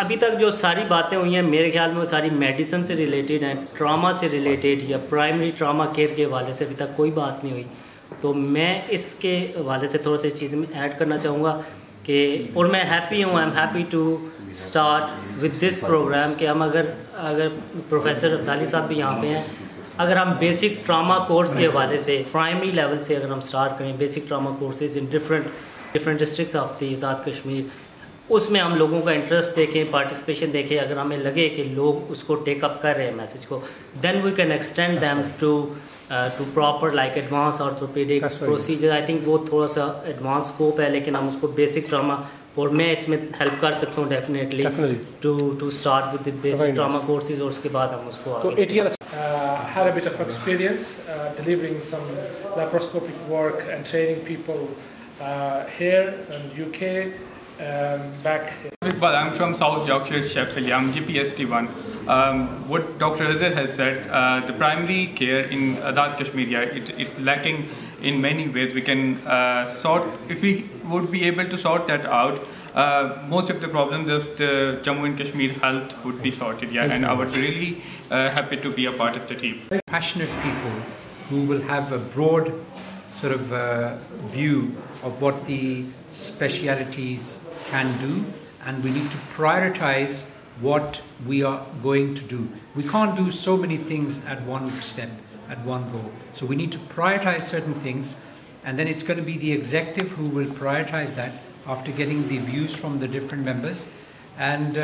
अभी तक जो सारी बातें हुई हैं मेरे ख्याल में वो सारी मेडिसिन से रिलेटेड हैं, ट्रामा से रिलेटेड या प्राइमरी ट्रामा केयर के हवाले से अभी तक कोई बात नहीं हुई। तो मैं इसके हवाले से थोड़ा सा इस चीज़ में ऐड करना चाहूँगा कि और मैं हैप्पी हूँ, I am happy to start with this programme कि हम अगर प्रोफेसर अब्दाली साहब भी यहाँ पे हैं, अगर हम बेसिक ट्रामा कोर्स के हवाले से प्राइमरी लेवल से अगर हम स्टार्ट करें basic trauma courses in different districts of the Azad Kashmir, उसमें हम लोगों का इंटरेस्ट देखें, पार्टिसिपेशन देखें, अगर हमें लगे कि लोग उसको टेकअप कर रहे हैं मैसेज को, then we can extend them to proper like advance orthopaedic procedure. I think वो थोड़ा सा एडवांस स्कोप है, लेकिन हम उसको बेसिक ट्रामा और मैं इसमें हेल्प कर सकता हूँ definitely to start with the basic trauma courses और उसके बाद हम उसको आगे had a bit of experience delivering some laparoscopic work and training people here in UK. Back. Well, I'm from South Yorkshire, Sheffield. I'm GPST1. What Dr. Azhar has said, the primary care in Azad Kashmir, it's lacking in many ways. We can if we would be able to sort that out, most of the problems of the Jammu and Kashmir health would be sorted. Yeah, and I was really happy to be a part of the team. Passionate people who will have a broad sort of view of what the specialities can do, and we need to prioritize what we are going to do. We can't do so many things at one step, at one go. So we need to prioritize certain things, and then it's going to be the executive who will prioritize that after getting the views from the different members, and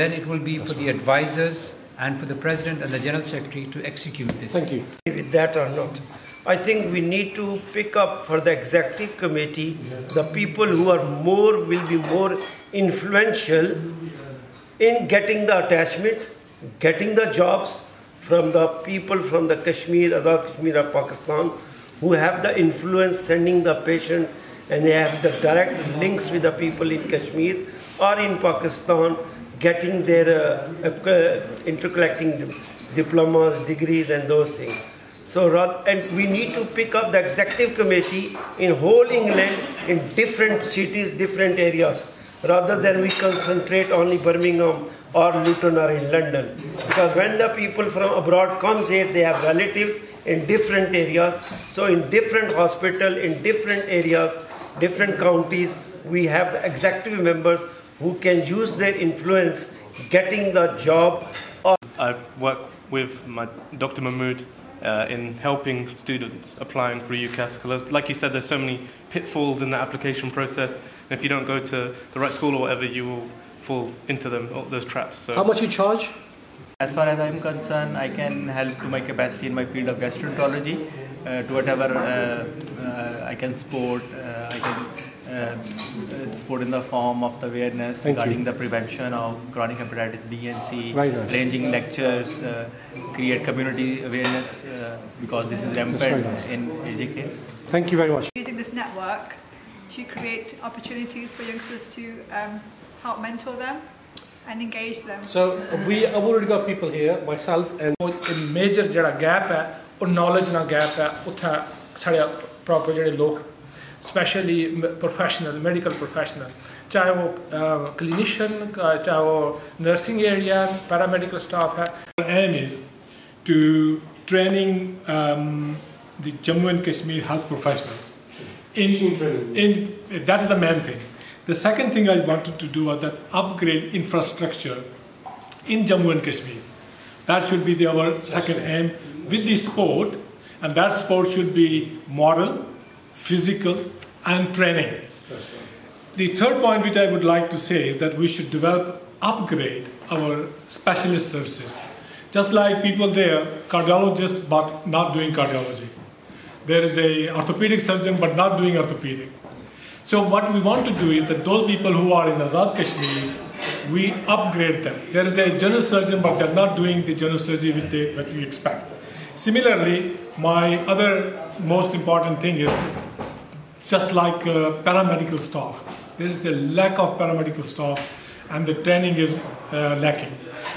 then it will be for the advisors and for the President and the General Secretary to execute this. Thank you. With that or not, I think we need to pick up for the executive committee the people who will be more influential in getting the attachment, getting the jobs from the people from the Kashmir, Azad Kashmir of Pakistan, who have the influence sending the patient and they have the direct links with the people in Kashmir or in Pakistan, getting their intercollecting diplomas, degrees and those things. So, and we need to pick up the executive committee in whole England, in different cities, different areas, rather than we concentrate only Birmingham or Luton or in London. Because when the people from abroad comes here, they have relatives in different areas. So in different hospitals, in different areas, different counties, we have the executive members who can use their influence getting the job. I work with Dr. Mahmood in helping students applying for UCAS, because like you said, there's so many pitfalls in the application process, and if you don't go to the right school or whatever, you will fall into those traps. So how much you charge? As far as I'm concerned, I can help to my capacity in my field of gastroenterology to whatever I can support. I can support in the form of the awareness regarding the prevention of chronic hepatitis B and C, arranging lectures, create community awareness because this is rampant in AJ&K. Thank you very much. Using this network to create opportunities for youngsters to help mentor them and engage them. So I've already got people here, myself, and a major gap है और knowledge ना gap है उतना सारे proper जड़े लोग, especially professional, medical professional, चाहे वो clinician, चाहे वो nursing area, paramedical staff है. Our aim is to training the Jammu and Kashmir health professionals. That's the main thing. The second thing I wanted to do was that upgrade infrastructure in Jammu and Kashmir. That should be our second aim with the sport, and that sport should be moral, physical and training. The third point which I would like to say is that we should upgrade our specialist services. Just like people there, cardiologists but not doing cardiology. There is a orthopedic surgeon but not doing orthopedic. So what we want to do is that those people who are in Azad Kashmir, we upgrade them. There is a general surgeon but they're not doing the general surgery which we expect. Similarly, my other most important thing is just like paramedical staff. There is a lack of paramedical staff and the training is lacking.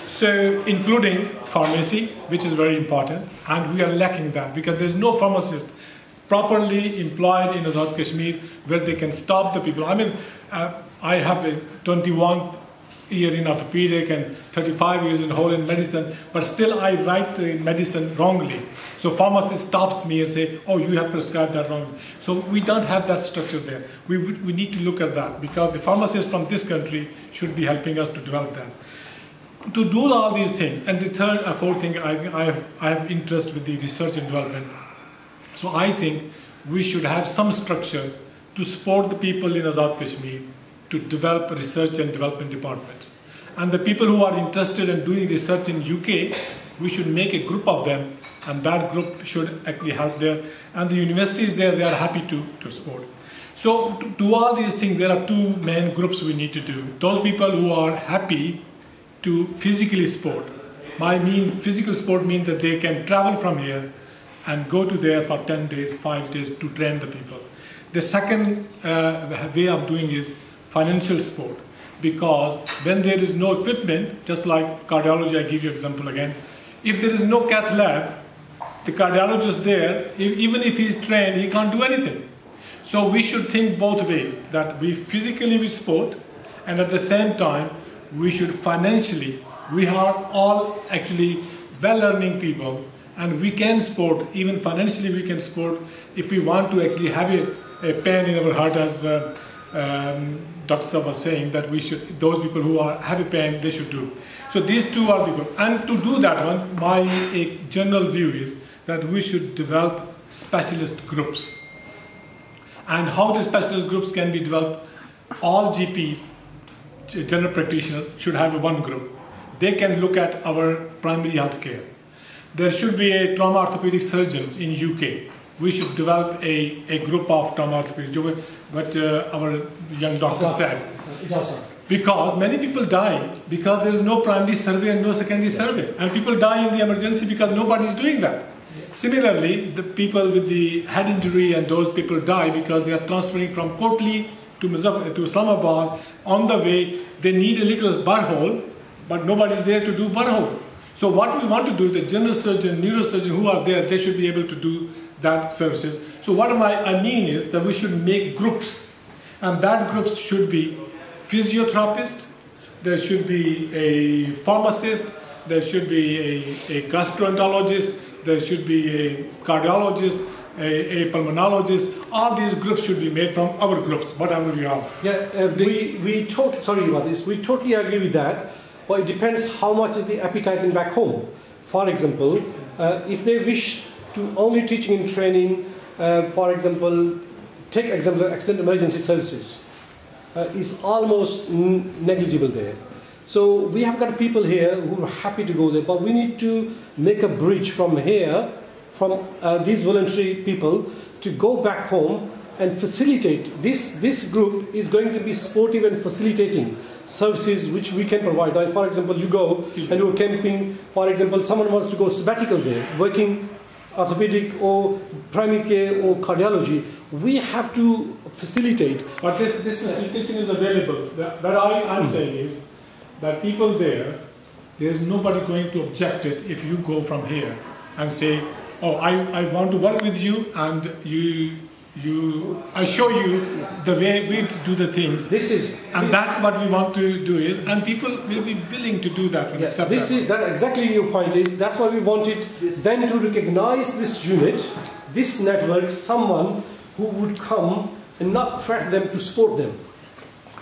So including pharmacy, which is very important, and we are lacking that because there's no pharmacist properly employed in Azad Kashmir where they can stop the people. I mean, I have 21 years in orthopedic and 35 years in whole in medicine, but still I write in medicine wrongly. So pharmacist stops me and say, oh, you have prescribed that wrong. So we don't have that structure there. We need to look at that, because the pharmacists from this country should be helping us to develop that. To do all these things, and the third or fourth thing, I have interest with the research and development. So I think we should have some structure to support the people in Azad Kashmir to develop a research and development department. And the people who are interested in doing research in UK, we should make a group of them, and that group should actually help there. And the universities there, they are happy to support. So to do all these things, there are two main groups we need to do. Those people who are happy to physically support. By physical support means that they can travel from here and go to there for 10 days, 5 days to train the people. The second way of doing is financial support, because when there is no equipment, just like cardiology, I give you example again, if there is no cath lab, the cardiologist there, even if he's trained, he can't do anything. So we should think both ways, that we physically support, and at the same time, we should financially, we are all actually well-earning people, and we can support, even financially we can support, if we want to actually have a pain in our heart, as Dr. Saab was saying, that we should, those people who have a pain, they should do. So these two are the good. And to do that one, my general view is that we should develop specialist groups. And how the specialist groups can be developed, all GPs, general practitioners, should have one group. They can look at our primary health care. There should be a trauma orthopedic surgeons in UK. We should develop a group of trauma orthopedics, what our young doctor said. Because many people die because there is no primary survey and no secondary survey. And people die in the emergency because nobody is doing that. Similarly, the people with the head injury and those people die because they are transferring from Kotli to Islamabad. On the way, they need a little bar hole, but nobody is there to do bar hole. So what we want to do, the general surgeon, neurosurgeon who are there, they should be able to do that services. So what I mean is that we should make groups, and that groups should be physiotherapist, there should be a pharmacist, there should be a gastroenterologist, there should be a cardiologist, a pulmonologist. All these groups should be made from our groups, whatever we are. Yeah, we totally agree with that. But it depends how much is the appetite in back home. For example, if they wish to only teaching and training, for example, take example accident emergency services, is almost negligible there. So we have got people here who are happy to go there, but we need to make a bridge from here, from these voluntary people, to go back home and facilitate. This group is going to be supportive and facilitating services which we can provide. Like for example, you go and you're camping, for example, someone wants to go sabbatical there, working orthopedic or primary care or cardiology, we have to facilitate. But this facilitation is available. What I'm saying is that people there is nobody going to object it if you go from here and say, oh, I want to work with you, and I show you the way we do the things. And that's what we want to do is, and people will be willing to do that. Yes, that exactly your point is. That's why we wanted then to recognize this unit, this network, someone who would come and not threaten them, to support them.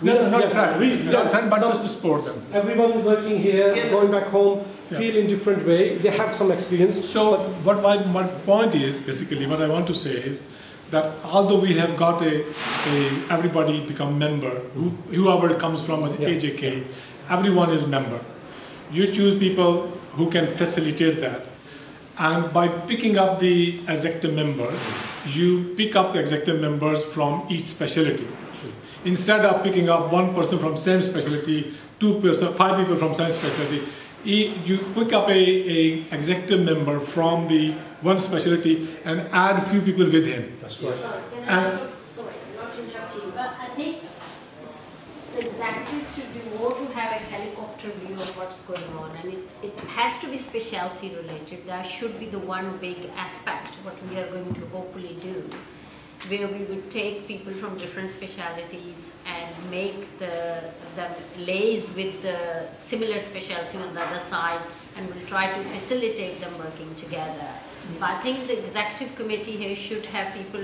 Not threat, but just to support them. Everyone working here, going back home, feel in different way. They have some experience. So what my point is, basically, what I want to say is that although we have got everybody become member, whoever comes from AJ&K, everyone is member. You choose people who can facilitate that. And by picking up the executive members, you pick up the executive members from each specialty. Instead of picking up one person from same specialty, 5 people from same specialty, you pick up a executive member from the one specialty and add a few people with him. That's right. Sorry, not to interrupt you, but I think the executives should do more to have a helicopter view of what's going on, and it has to be specialty related. That should be the one big aspect what we are going to hopefully do. where we would take people from different specialities and make them liaise with the similar specialty on the other side, and we'll try to facilitate them working together. But I think the executive committee here should have people,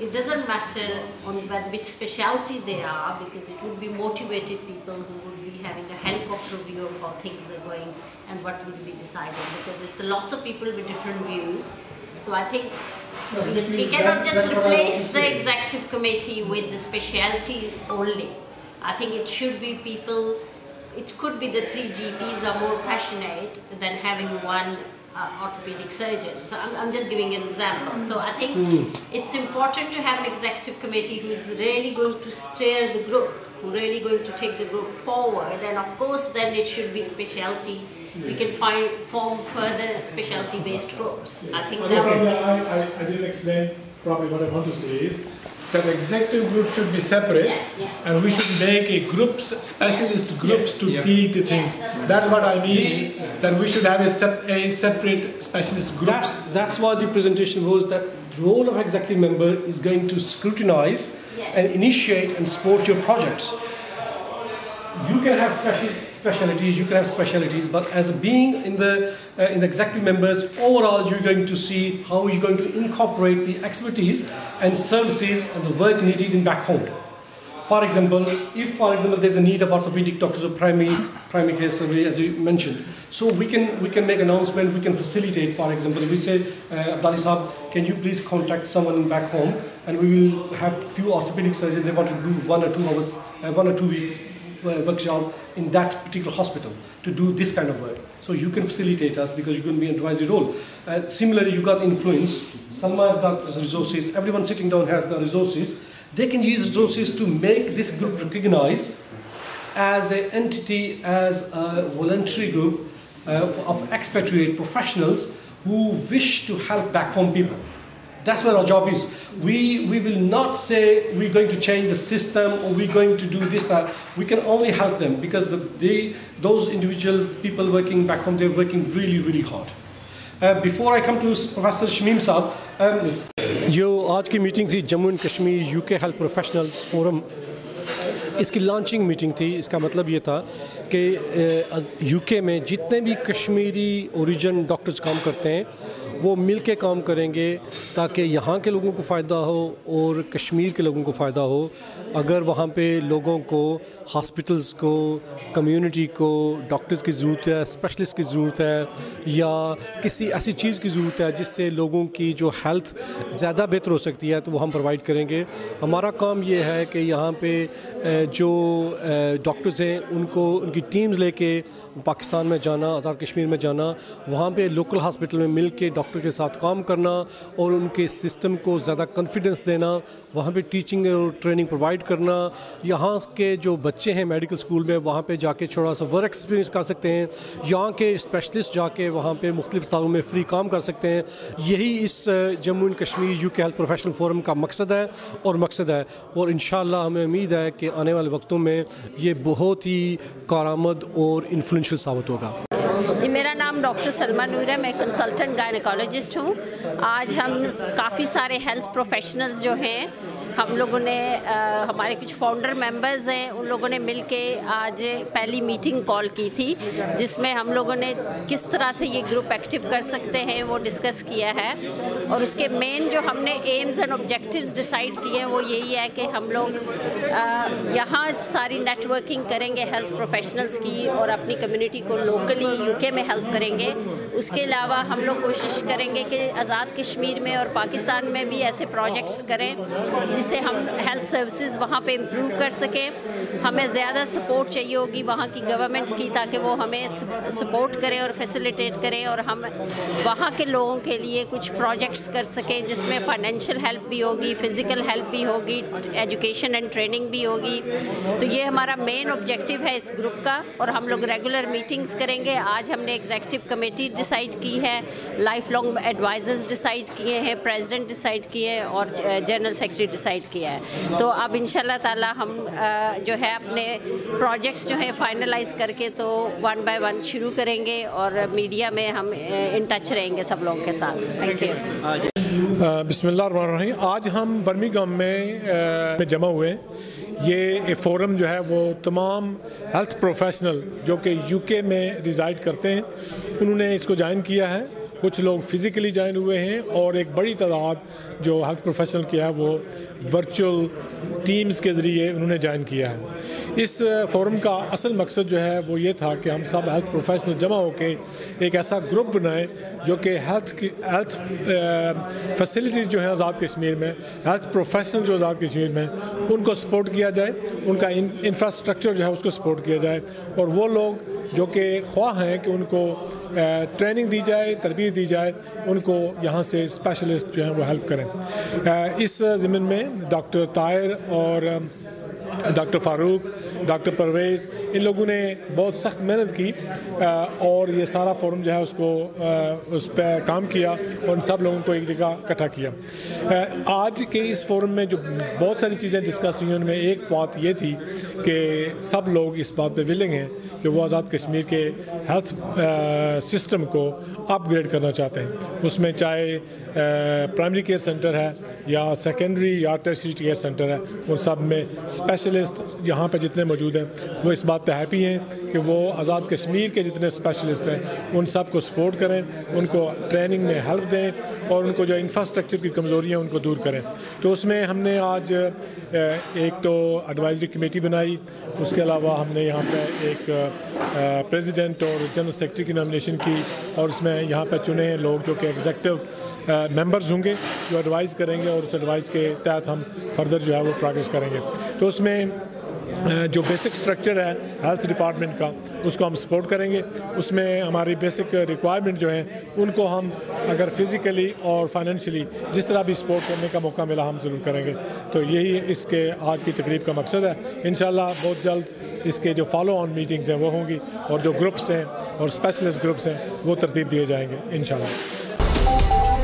it doesn't matter on which specialty they are, because it would be motivated people who would be having a helicopter view of how things are going and what would be decided, because there's lots of people with different views. So I think we cannot just replace the executive committee with the specialty only. I think it should be people, it could be the 3 GPs are more passionate than having one orthopedic surgeon. So I'm just giving an example. So I think it's important to have an executive committee who is really going to steer the group, who really going to take the group forward, and of course then it should be specialty. We can form further specialty-based groups. I think that I didn't explain probably what I want to say is that the executive group should be separate, and we should make a groups, specialist groups to deal the things. That's what I mean, that we should have a separate specialist groups. That's what the presentation was, that the role of executive member is going to scrutinize and initiate and support your projects. You can have specialties, but as a being in the executive members, overall you're going to see how you're going to incorporate the expertise and services and the work needed in back home. For example, if there's a need of orthopedic doctors or primary care surgery, as you mentioned, so we can make announcement, we can facilitate. For example, if we say, Abdali Saab, can you please contact someone back home, and we will have few orthopedic surgeons, they want to do 1 or 2 hours, 1 or 2 week workshop in that particular hospital to do this kind of work. So you can facilitate us because you're going to be an advisory role. Similarly, you got influence. Salma has got resources. Everyone sitting down has got resources. They can use resources to make this group recognize as an entity, as a voluntary group of expatriate professionals who wish to help back home people. That's what our job is. We will not say we're going to change the system or we're going to do this, that. We can only help them because those individuals, people working back home, they're working really, really hard. Before I come to Professor Shamim Saab, जो आज की meeting थी Jammu and Kashmir UK health professionals forum, इसकी launching meeting थी। इसका मतलब ये था कि यूके में जितने भी कश्मीरी ओरिजिन डॉक्टर्स काम करते हैं वो मिल के काम करेंगे ताकि यहाँ के लोगों को फ़ायदा हो और कश्मीर के लोगों को फ़ायदा हो। अगर वहाँ पे लोगों को, हॉस्पिटल्स को, कम्युनिटी को डॉक्टर्स की ज़रूरत है, स्पेशलिस्ट की ज़रूरत है, या किसी ऐसी चीज़ की ज़रूरत है जिससे लोगों की जो हेल्थ ज़्यादा बेहतर हो सकती है, तो वो हम प्रोवाइड करेंगे। हमारा काम ये है कि यहाँ पे जो डॉक्टर्स हैं उनको, उनकी टीम्स लेके पाकिस्तान में जाना, आज़ाद कश्मीर में जाना, वहाँ पे लोकल हॉस्पिटल में मिल के डॉक्टर के साथ काम करना और उनके सिस्टम को ज़्यादा कॉन्फिडेंस देना, वहाँ पे टीचिंग और ट्रेनिंग प्रोवाइड करना। यहाँ के जो बच्चे हैं मेडिकल स्कूल में, वहाँ पे जाके थोड़ा सा वर्क एक्सपीरियंस कर सकते हैं, यहाँ के स्पेशलिस्ट जाके वहाँ पे मुख्तलिफ अस्पतालों में फ्री काम कर सकते हैं। यही इस Jammu and Kashmir UK health professional forum का मकसद है और इंशाअल्लाह हमें उम्मीद है कि आने वाले वक्तों में ये बहुत ही कारआमद और इन्फ्लुएंशियल साबित होगा। जी, मेरा नाम डॉक्टर सलमा नूर है, मैं कंसल्टेंट गायनेकोलॉजिस्ट हूँ। आज हम काफ़ी सारे हेल्थ प्रोफेशनल्स जो हैं, हम लोगों ने हमारे कुछ फाउंडर मेंबर्स हैं, उन लोगों ने मिलके आज पहली मीटिंग कॉल की थी जिसमें हम लोगों ने किस तरह से ये ग्रुप एक्टिव कर सकते हैं वो डिस्कस किया है। और उसके मेन जो हमने एम्स एंड ऑब्जेक्टिव्स डिसाइड किए हैं वो यही है कि हम लोग यहाँ सारी नेटवर्किंग करेंगे हेल्थ प्रोफेशनल्स की और अपनी कम्युनिटी को लोकली यूके में हेल्प करेंगे। उसके अलावा हम लोग कोशिश करेंगे कि आज़ाद कश्मीर में और पाकिस्तान में भी ऐसे प्रोजेक्ट्स करें जिससे हम हेल्थ सर्विसेज वहाँ पे इम्प्रूव कर सकें। हमें ज़्यादा सपोर्ट चाहिए होगी वहाँ की गवर्नमेंट की, ताकि वो हमें सपोर्ट करें और फैसिलिटेट करें और हम वहाँ के लोगों के लिए कुछ प्रोजेक्ट्स कर सकें जिसमें फाइनेंशियल हेल्प भी होगी, फ़िज़िकल हेल्प भी होगी, एजुकेशन एंड ट्रेनिंग भी होगी। तो ये हमारा मेन ऑब्जेक्टिव है इस ग्रुप का और हम लोग रेगुलर मीटिंग्स करेंगे। आज हमने एग्जीक्यूटिव कमेटी डिसाइड की है, लाइफ लॉन्ग एडवाइजर्स डिसाइड किए हैं, प्रेसिडेंट डिसाइड किए हैं और जनरल सेक्रेटरी डिसाइड किया है। तो अब इंशाल्लाह ताला हम जो है अपने प्रोजेक्ट्स जो है फाइनलाइज करके तो 1 बाय 1 शुरू करेंगे और मीडिया में हम इन टच रहेंगे सब लोगों के साथ। Thank you. बिस्मिल्लाहिर्रहमानिर्रहीम। आज हम बर्मिंघम में जमा हुए। ये फोरम जो है वो तमाम हेल्थ प्रोफेशनल जो कि यूके में रिज़ाइड करते हैं उन्होंने इसको ज्वाइन किया है। कुछ लोग फ़िज़िकली ज्वाइन हुए हैं और एक बड़ी तादाद जो हेल्थ प्रोफेशनल की है वो वर्चुअल टीम्स के ज़रिए उन्होंने ज्वाइन किया है। इस फोरम का असल मकसद जो है वो ये था कि हम सब हेल्थ प्रोफेशनल जमा होकर एक ऐसा ग्रुप बनाएं जो कि हेल्थ फैसिलिटीज़ जो है आज़ाद कश्मीर में, हेल्थ प्रोफेशनल जो आज़ाद कश्मीर में, उनको सपोर्ट किया जाए, उनका इंफ्रास्ट्रक्चर जो है उसको सपोर्ट किया जाए और वो लोग जो कि ख्वाह हैं कि उनको ट्रेनिंग दी जाए, तरबियत दी जाए, उनको यहाँ से स्पेशलिस्ट जो हैं वो हेल्प करें। इस ज़मीन में डॉक्टर ताहिर और डॉक्टर फ़ारूक, डॉक्टर परवेज़, इन लोगों ने बहुत सख्त मेहनत की और ये सारा फोरम जो है उसको उस पर काम किया और उन सब लोगों को एक जगह इकट्ठा किया। आज के इस फोरम में जो बहुत सारी चीज़ें डिस्कस हुई उनमें एक बात ये थी कि सब लोग इस बात पे विलिंग हैं कि वो आज़ाद कश्मीर के हेल्थ सिस्टम को अपग्रेड करना चाहते हैं। उसमें चाहे प्राइमरी केयर सेंटर है या सेकेंडरी या टर्शियरी केयर सेंटर है, उन सब में स्पेशलिस्ट यहाँ पे जितने मौजूद हैं वो इस बात पे हैप्पी हैं कि वो आज़ाद कश्मीर के जितने स्पेशलिस्ट हैं उन सब को सपोर्ट करें, उनको ट्रेनिंग में हेल्प दें और उनको जो इंफ्रास्ट्रक्चर की कमज़ोरी हैं उनको दूर करें। तो उसमें हमने आज एक तो एडवाइजरी कमेटी बनाई, उसके अलावा हमने यहाँ पे एक प्रेसिडेंट और जनरल सेक्रेटरी की नॉमिनेशन की और उसमें यहाँ पे चुने लोग जो कि एग्जीक्यूटिव मेंबर्स होंगे जो एडवाइस करेंगे और उस एडवाइस के तहत हम फर्दर जो है वो प्रोग्रेस करेंगे। तो उसमें जो बेसिक स्ट्रक्चर है हेल्थ डिपार्टमेंट का उसको हम सपोर्ट करेंगे। उसमें हमारी बेसिक रिक्वायरमेंट जो है उनको हम अगर फिज़िकली और फाइनेंशियली जिस तरह भी सपोर्ट करने का मौका मिला हम ज़रूर करेंगे। तो यही इसके आज की तकरीब का मकसद है। इंशाल्लाह बहुत जल्द इसके जो फॉलो ऑन मीटिंग्स हैं वो होंगी और जो ग्रुप्स हैं और स्पेशलिस्ट ग्रुप्स हैं वो तरतीब दिए जाएंगे इंशाल्लाह।